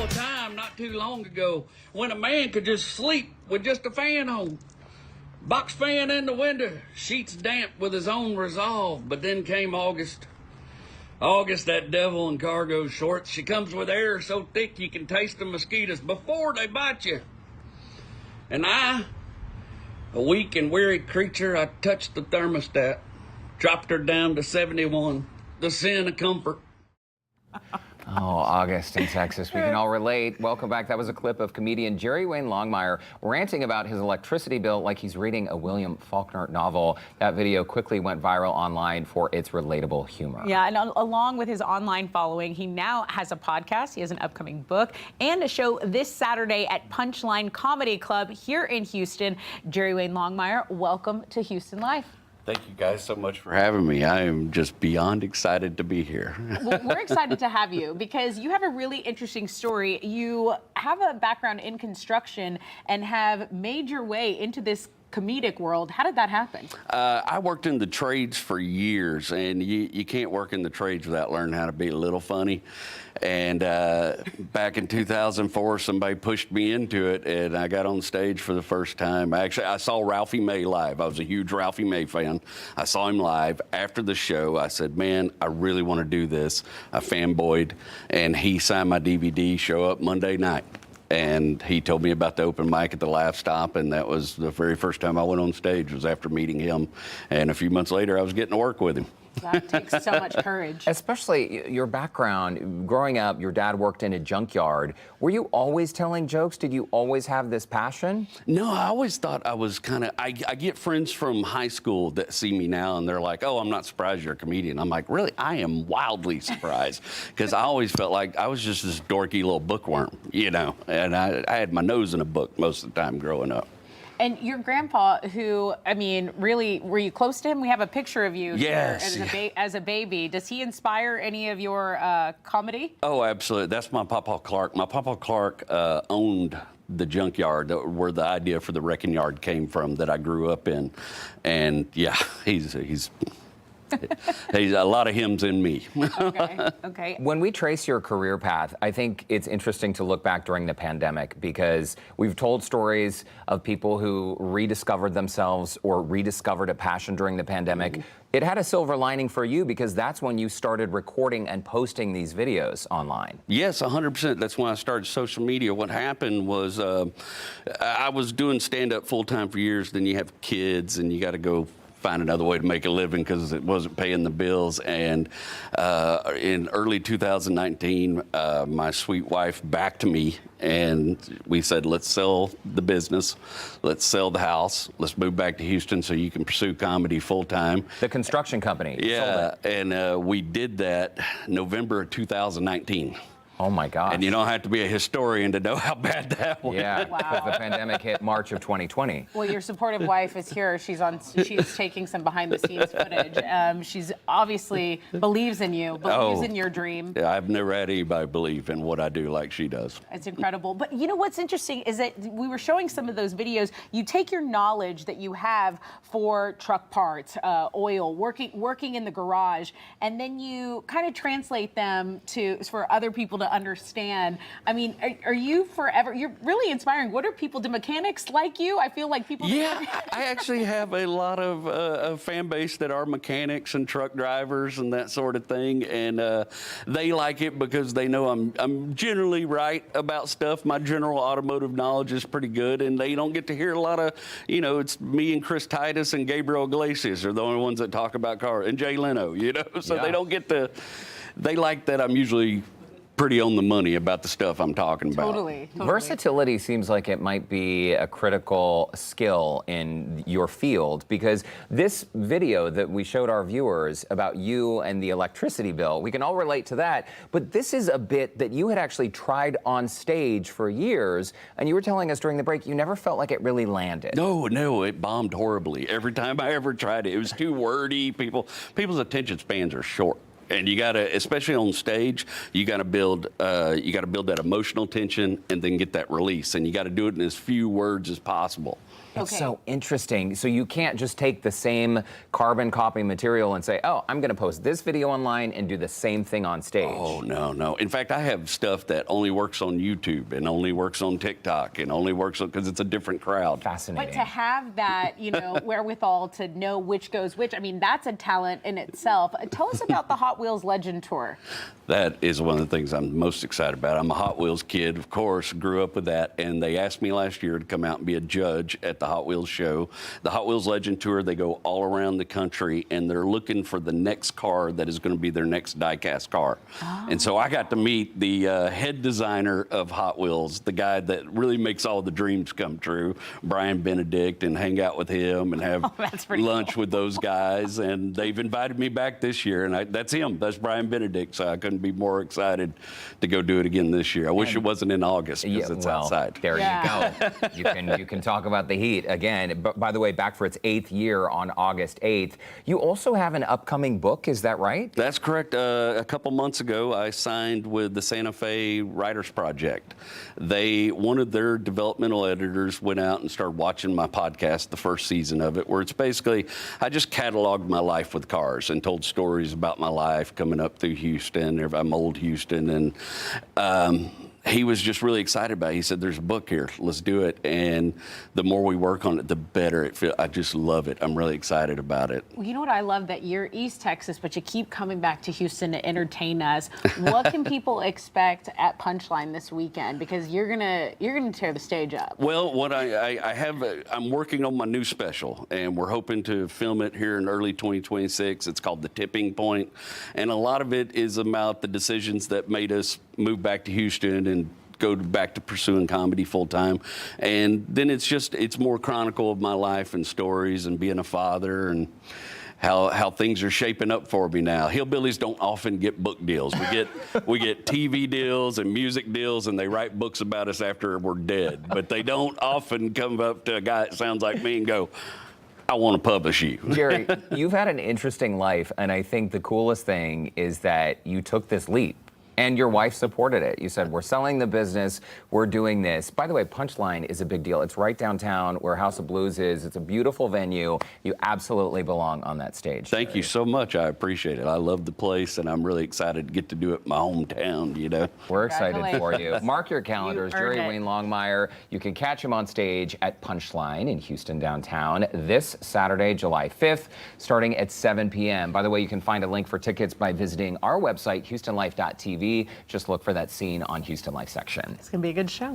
a time not too long ago when a man could just sleep with just a fan on. Box fan in the window, sheets damp with his own resolve. But then came August. August, that devil in cargo shorts. She comes with air so thick you can taste the mosquitoes before they bite you. And I, a weak and weary creature, I touched the thermostat, dropped her down to 71, the sin of comfort. Oh, August in Texas. We can all relate. Welcome back. That was a clip of comedian Jerry Wayne Longmire ranting about his electricity bill like he's reading a William Faulkner novel. That video quickly went viral online for its relatable humor. Yeah, and along with his online following, he now has a podcast, he has an upcoming book, and a show this Saturday at Punchline Comedy Club here in Houston. Jerry Wayne Longmire, welcome to Houston Life. Thank you guys so much for having me. I am just beyond excited to be here. Well, we're excited to have you because you have a really interesting story. You have a background in construction and have made your way into this comedic world. How did that happen? I worked in the trades for years, and you can't work in the trades without learning how to be a little funny. And back in 2004, somebody pushed me into it, and I got on stage for the first time. Actually, I saw Ralphie May live. I was a huge Ralphie May fan. I saw him live. After the show, I said, man, I really want to do this. I fanboyed, and he signed my DVD, show up Monday night. And he told me about the open mic at the Laugh Stop, and that was the very first time I went on stage was after meeting him. And a few months later, I was getting to work with him. That takes so much courage. Especially your background, growing up, your dad worked in a junkyard. Were you always telling jokes? Did you always have this passion? No, I always thought I was kind of, I get friends from high school that see me now and they're like, oh, I'm not surprised you're a comedian. I'm like, really? I am wildly surprised because I always felt like I was just this dorky little bookworm, you know, and I had my nose in a book most of the time growing up. And your grandpa, who, I mean, really, were you close to him? We have a picture of you yes. here as a baby. Does he inspire any of your comedy? Oh, absolutely. That's my Papa Clark. My Papa Clark owned the junkyard where the idea for the wrecking yard came from that I grew up in. And yeah, he's a lot of hymns in me. Okay. When we trace your career path, I think it's interesting to look back during the pandemic because we've told stories of people who rediscovered themselves or rediscovered a passion during the pandemic. Mm-hmm. It had a silver lining for you because that's when you started recording and posting these videos online. Yes, 100%. That's when I started social media. What happened was I was doing stand-up full-time for years. Then you have kids and you got to go find another way to make a living because it wasn't paying the bills. And in early 2019, my sweet wife backed me and we said, let's sell the business, let's sell the house, let's move back to Houston so you can pursue comedy full time. The construction company. Yeah, and we did that November of 2019. Oh my gosh. And you don't have to be a historian to know how bad that was. Yeah, because the pandemic hit March of 2020. Well, your supportive wife is here. She's taking some behind-the-scenes footage. She's obviously believes in you, believes in your dream. Yeah, I've never had anybody believe in what I do like she does. It's incredible. But you know what's interesting is that we were showing some of those videos. You take your knowledge that you have for truck parts, oil, working in the garage, and then you kind of translate them for other people to understand. I mean, are you forever? You're really inspiring. What are people? Do mechanics like you? I feel like people. Yeah, I actually have a lot of a fan base that are mechanics and truck drivers and that sort of thing, and they like it because they know I'm generally right about stuff. My general automotive knowledge is pretty good, and they don't get to hear a lot of, you know, it's me and Chris Titus and Gabriel Iglesias are the only ones that talk about cars, and Jay Leno, you know, so they don't get to. They like that I'm usually pretty on the money about the stuff I'm talking about. Totally. Versatility seems like it might be a critical skill in your field because this video that we showed our viewers about you and the electricity bill, we can all relate to that, but this is a bit that you had actually tried on stage for years, and you were telling us during the break you never felt like it really landed. No, it bombed horribly. Every time I ever tried it, it was too wordy. People's attention spans are short. And you gotta, especially on stage, you gotta build that emotional tension and then get that release. And you gotta do it in as few words as possible. It's Okay. so interesting. So you can't just take the same carbon copy material and say, oh, I'm going to post this video online and do the same thing on stage. Oh, no, no. In fact, I have stuff that only works on YouTube and only works on TikTok and only works on, because it's a different crowd. Fascinating. But to have that, wherewithal to know which goes which, I mean, that's a talent in itself. Tell us about the Hot Wheels Legend Tour. That is one of the things I'm most excited about. I'm a Hot Wheels kid, of course, grew up with that, and they asked me last year to come out and be a judge at the Hot Wheels show. The Hot Wheels Legend Tour, they go all around the country, and they're looking for the next car that is going to be their next die-cast car. Oh. And so I got to meet the head designer of Hot Wheels, the guy that really makes all the dreams come true, Brian Benedict, and hang out with him and have lunch with those guys. And they've invited me back this year, and that's him. That's Brian Benedict, so I couldn't be more excited to go do it again this year. I wish it wasn't in August because it's outside. There you go. You can talk about the heat again. But by the way, back for its 8th year on August 8th. You also have an upcoming book, is that right? That's correct. A couple months ago, I signed with the Santa Fe Writers Project. One of their developmental editors went out and started watching my podcast, the first season of it, where it's basically, I just cataloged my life with cars and told stories about my life coming up through Houston. I'm old Houston, and he was just really excited about it. He said, there's a book here, let's do it. And the more we work on it, the better it feels. I just love it. I'm really excited about it. Well, you know what I love? That you're East Texas, but you keep coming back to Houston to entertain us. What can people expect at Punchline this weekend? Because you're gonna tear the stage up. Well, what I'm working on my new special, and we're hoping to film it here in early 2026. It's called The Tipping Point. And a lot of it is about the decisions that made us move back to Houston and go back to pursuing comedy full time. And then it's more chronicle of my life and stories and being a father and how things are shaping up for me now. Hillbillies don't often get book deals. We get TV deals and music deals, and they write books about us after we're dead. But they don't often come up to a guy that sounds like me and go, I want to publish you. Jerry, you've had an interesting life, and I think the coolest thing is that you took this leap. And your wife supported it. You said, we're selling the business, we're doing this. By the way, Punchline is a big deal. It's right downtown where House of Blues is. It's a beautiful venue. You absolutely belong on that stage. Thank you so much. I appreciate it. I love the place, and I'm really excited to get to do it in my hometown, We're excited for you. Mark your calendars. Jerry it. Wayne Longmire. You can catch him on stage at Punchline in Houston downtown this Saturday, July 5th, starting at 7 p.m. By the way, you can find a link for tickets by visiting our website, HoustonLife.tv. Just look for that scene on Houston Life section. It's gonna be a good show.